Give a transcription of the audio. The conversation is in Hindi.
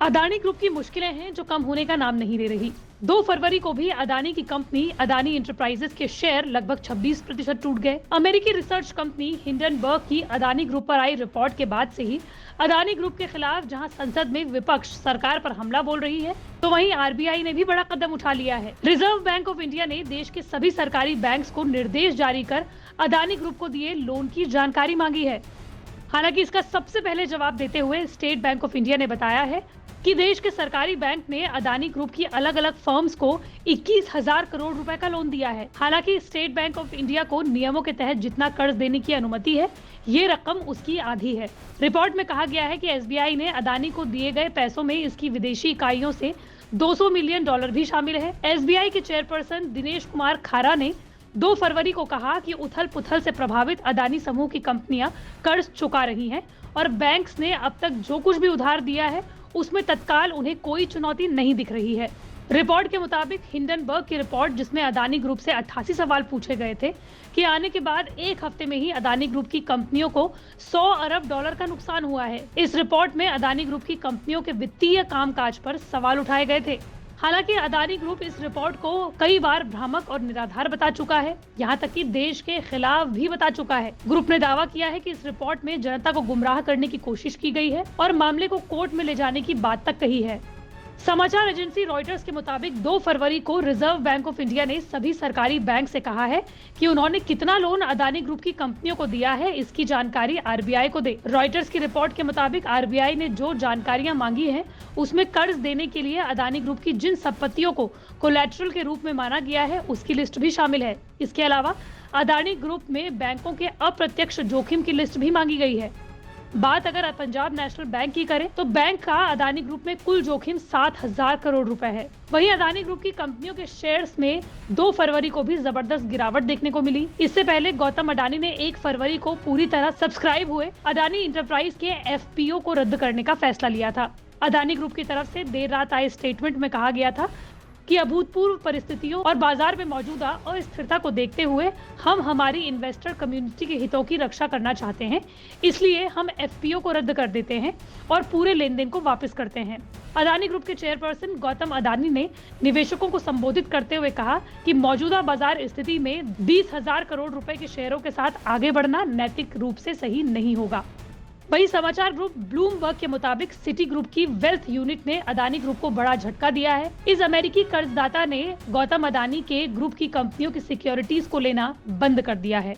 अदानी ग्रुप की मुश्किलें हैं जो कम होने का नाम नहीं ले रही। 2 फरवरी को भी अदानी की कंपनी अदानी इंटरप्राइजेस के शेयर लगभग 26% टूट गए। अमेरिकी रिसर्च कंपनी हिंडनबर्ग की अदानी ग्रुप पर आई रिपोर्ट के बाद से ही अदानी ग्रुप के खिलाफ जहां संसद में विपक्ष सरकार पर हमला बोल रही है, तो वहीं आरबीआई ने भी बड़ा कदम उठा लिया है। रिजर्व बैंक ऑफ इंडिया ने देश के सभी सरकारी बैंक्स को निर्देश जारी कर अदानी ग्रुप को दिए लोन की जानकारी मांगी है। हालांकि इसका सबसे पहले जवाब देते हुए स्टेट बैंक ऑफ इंडिया ने बताया है कि देश के सरकारी बैंक ने अदानी ग्रुप की अलग अलग फर्म्स को 21,000 करोड़ रुपए का लोन दिया है। हालांकि स्टेट बैंक ऑफ इंडिया को नियमों के तहत जितना कर्ज देने की अनुमति है, ये रकम उसकी आधी है। रिपोर्ट में कहा गया है कि एसबीआई ने अदानी को दिए गए पैसों में इसकी विदेशी इकाइयों से $200 मिलियन भी शामिल है। एसबीआई के चेयरपर्सन दिनेश कुमार खारा ने 2 फरवरी को कहा कि उथल पुथल से प्रभावित अदानी समूह की कंपनियां कर्ज चुका रही हैं और बैंक्स ने अब तक जो कुछ भी उधार दिया है उसमें तत्काल उन्हें कोई चुनौती नहीं दिख रही है। रिपोर्ट के मुताबिक हिंडनबर्ग की रिपोर्ट, जिसमें अदानी ग्रुप से 88 सवाल पूछे गए थे, कि आने के बाद 1 हफ्ते में ही अदानी ग्रुप की कंपनियों को $100 अरब का नुकसान हुआ है। इस रिपोर्ट में अदानी ग्रुप की कंपनियों के वित्तीय कामकाज पर सवाल उठाए गए थे। हालांकि अदानी ग्रुप इस रिपोर्ट को कई बार भ्रामक और निराधार बता चुका है, यहाँ तक कि देश के खिलाफ भी बता चुका है। ग्रुप ने दावा किया है कि इस रिपोर्ट में जनता को गुमराह करने की कोशिश की गई है और मामले को कोर्ट में ले जाने की बात तक कही है। समाचार एजेंसी रॉयटर्स के मुताबिक 2 फरवरी को रिजर्व बैंक ऑफ इंडिया ने सभी सरकारी बैंक से कहा है कि उन्होंने कितना लोन अदानी ग्रुप की कंपनियों को दिया है, इसकी जानकारी आरबीआई को दे। रॉयटर्स की रिपोर्ट के मुताबिक आरबीआई ने जो जानकारियां मांगी हैं, उसमें कर्ज देने के लिए अदानी ग्रुप की जिन संपत्तियों को कोलैटरल के रूप में माना गया है, उसकी लिस्ट भी शामिल है। इसके अलावा अदानी ग्रुप में बैंकों के अप्रत्यक्ष जोखिम की लिस्ट भी मांगी गई है। बात अगर पंजाब नेशनल बैंक की करें तो बैंक का अदानी ग्रुप में कुल जोखिम 7,000 करोड़ रुपए है। वहीं अदानी ग्रुप की कंपनियों के शेयर्स में 2 फरवरी को भी जबरदस्त गिरावट देखने को मिली। इससे पहले गौतम अडानी ने 1 फरवरी को पूरी तरह सब्सक्राइब हुए अदानी इंटरप्राइज के एफपीओ को रद्द करने का फैसला लिया था। अदानी ग्रुप की तरफ से देर रात आए स्टेटमेंट में कहा गया था कि अभूतपूर्व परिस्थितियों और बाजार में मौजूदा अस्थिरता को देखते हुए हम हमारी इन्वेस्टर कम्युनिटी के हितों की रक्षा करना चाहते हैं, इसलिए हम एफपीओ को रद्द कर देते हैं और पूरे लेन देन को वापस करते हैं। अदानी ग्रुप के चेयरपर्सन गौतम अडानी ने निवेशकों को संबोधित करते हुए कहा कि मौजूदा बाजार स्थिति में 20,000 करोड़ रुपए के शेयरों के साथ आगे बढ़ना नैतिक रूप से सही नहीं होगा। वही समाचार ग्रुप ब्लूमबर्ग के मुताबिक सिटी ग्रुप की वेल्थ यूनिट ने अदानी ग्रुप को बड़ा झटका दिया है। इस अमेरिकी कर्जदाता ने गौतम अडानी के ग्रुप की कंपनियों की सिक्योरिटीज को लेना बंद कर दिया है।